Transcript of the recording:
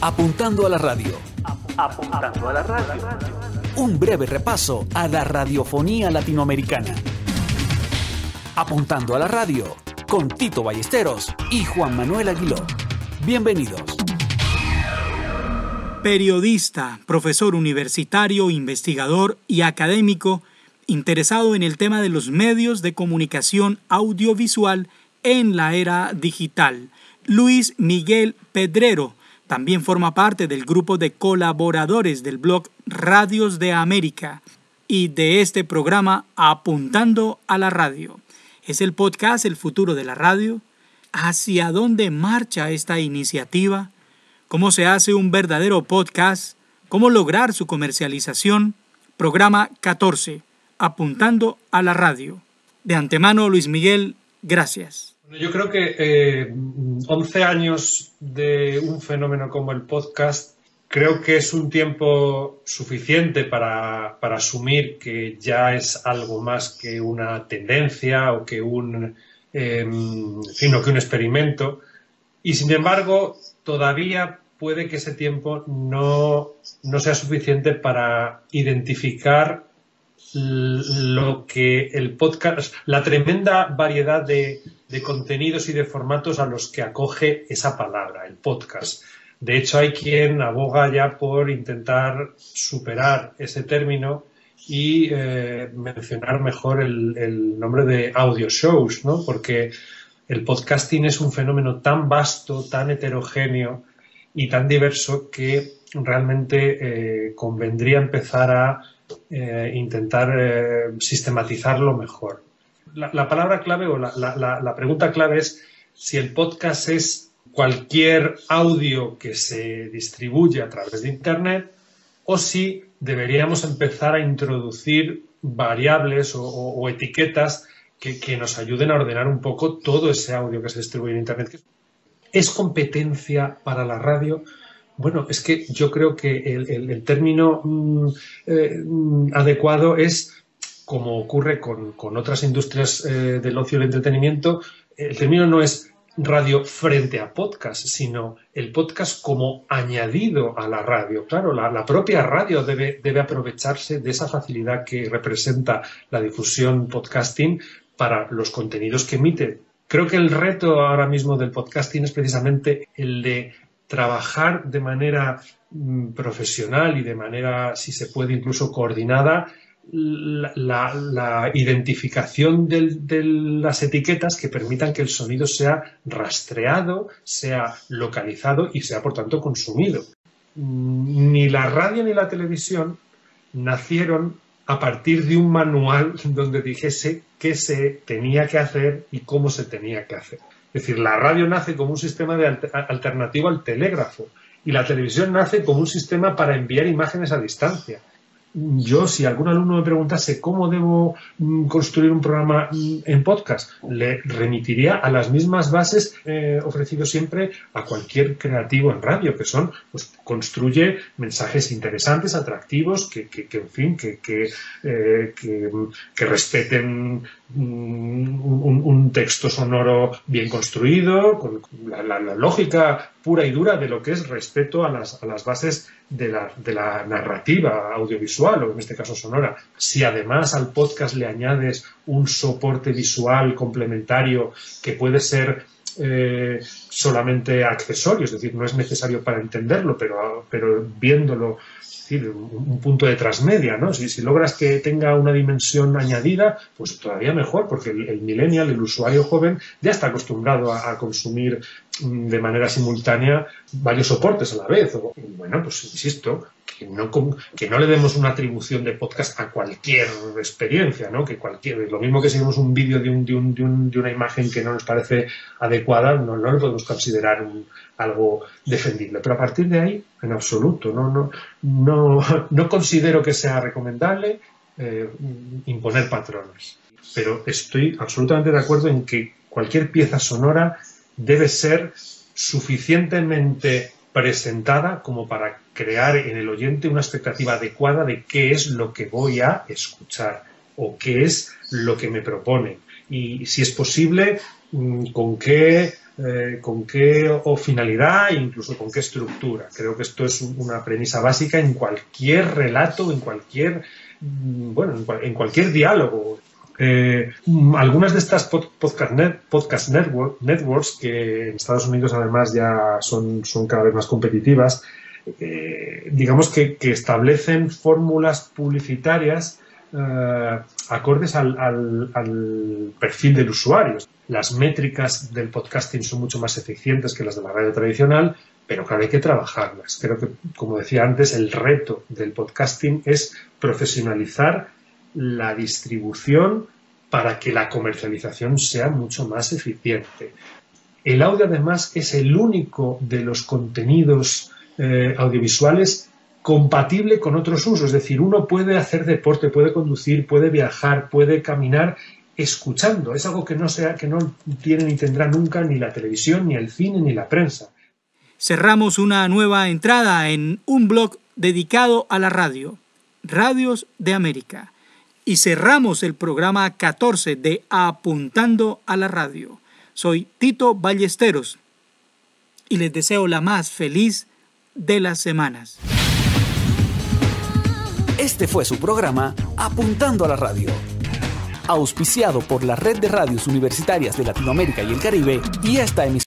Apuntando a la radio. Apuntando a la radio. Un breve repaso a la radiofonía latinoamericana. Apuntando a la radio, con Tito Ballesteros y Juan Manuel Aguiló. Bienvenidos. Periodista, profesor universitario, investigador y académico interesado en el tema de los medios de comunicación audiovisual en la era digital. Luis Miguel Pedrero también forma parte del grupo de colaboradores del blog Radios de América y de este programa Apuntando a la Radio. ¿Es el podcast el futuro de la radio? ¿Hacia dónde marcha esta iniciativa? ¿Cómo se hace un verdadero podcast? ¿Cómo lograr su comercialización? Programa 14, Apuntando a la Radio. De antemano, Luis Miguel, gracias. Yo creo que 11 años de un fenómeno como el podcast creo que es un tiempo suficiente para asumir que ya es algo más que una tendencia o que un experimento. Y sin embargo, todavía puede que ese tiempo no sea suficiente para identificar lo que el podcast, la tremenda variedad de contenidos y de formatos a los que acoge esa palabra, el podcast. De hecho, hay quien aboga ya por intentar superar ese término y mencionar mejor el nombre de audio shows, ¿no? Porque el podcasting es un fenómeno tan vasto, tan heterogéneo y tan diverso que realmente convendría empezar a intentar sistematizarlo mejor. La palabra clave o la pregunta clave es si el podcast es cualquier audio que se distribuye a través de Internet o si deberíamos empezar a introducir variables o etiquetas que nos ayuden a ordenar un poco todo ese audio que se distribuye en Internet. ¿Es competencia para la radio? Bueno, es que yo creo que el término adecuado es, como ocurre con otras industrias del ocio y el entretenimiento, el término no es radio frente a podcast, sino el podcast como añadido a la radio. Claro, la propia radio debe aprovecharse de esa facilidad que representa la difusión podcasting para los contenidos que emite. Creo que el reto ahora mismo del podcasting es precisamente el de trabajar de manera profesional y de manera, si se puede, incluso coordinada, la identificación de las etiquetas que permitan que el sonido sea rastreado, sea localizado y sea, por tanto, consumido. Ni la radio ni la televisión nacieron a partir de un manual donde dijese qué se tenía que hacer y cómo se tenía que hacer. Es decir, la radio nace como un sistema alternativo al telégrafo y la televisión nace como un sistema para enviar imágenes a distancia. Yo, si algún alumno me preguntase cómo debo construir un programa en podcast, le remitiría a las mismas bases ofrecido siempre a cualquier creativo en radio, que son, pues, construye mensajes interesantes, atractivos, que respeten un texto sonoro bien construido, con la lógica pura y dura de lo que es respeto a las bases de la narrativa audiovisual, o en este caso sonora. Si además al podcast le añades un soporte visual complementario que puede ser solamente accesorio, es decir, no es necesario para entenderlo, pero viéndolo, es decir, un punto de transmedia, ¿no? Si logras que tenga una dimensión añadida, pues todavía mejor, porque el millennial, el usuario joven, ya está acostumbrado a consumir de manera simultánea varios soportes a la vez. Bueno, pues insisto, que no le demos una atribución de podcast a cualquier experiencia, ¿no? Lo mismo que si vemos un vídeo de una imagen que no nos parece adecuada, no lo podemos considerar algo defendible. Pero a partir de ahí, en absoluto, no considero que sea recomendable imponer patrones. Pero estoy absolutamente de acuerdo en que cualquier pieza sonora debe ser suficientemente presentada como para crear en el oyente una expectativa adecuada de qué es lo que voy a escuchar o qué es lo que me proponen. Y si es posible, con qué con qué finalidad e incluso con qué estructura. Creo que esto es una premisa básica en cualquier relato, en cualquier diálogo. Algunas de estas podcast networks, que en Estados Unidos además ya son cada vez más competitivas, digamos que establecen fórmulas publicitarias acordes al perfil del usuario. Las métricas del podcasting son mucho más eficientes que las de la radio tradicional, pero claro, hay que trabajarlas. Creo que, como decía antes, el reto del podcasting es profesionalizar la distribución para que la comercialización sea mucho más eficiente. El audio, además, es el único de los contenidos audiovisuales compatible con otros usos. Es decir, uno puede hacer deporte, puede conducir, puede viajar, puede caminar escuchando. Es algo que no tiene ni tendrá nunca ni la televisión, ni el cine, ni la prensa. Cerramos una nueva entrada en un blog dedicado a la radio, Radios de América. Y cerramos el programa 14 de Apuntando a la Radio. Soy Tito Ballesteros y les deseo la más feliz de las semanas. Este fue su programa Apuntando a la Radio, auspiciado por la Red de Radios Universitarias de Latinoamérica y el Caribe y esta emisora.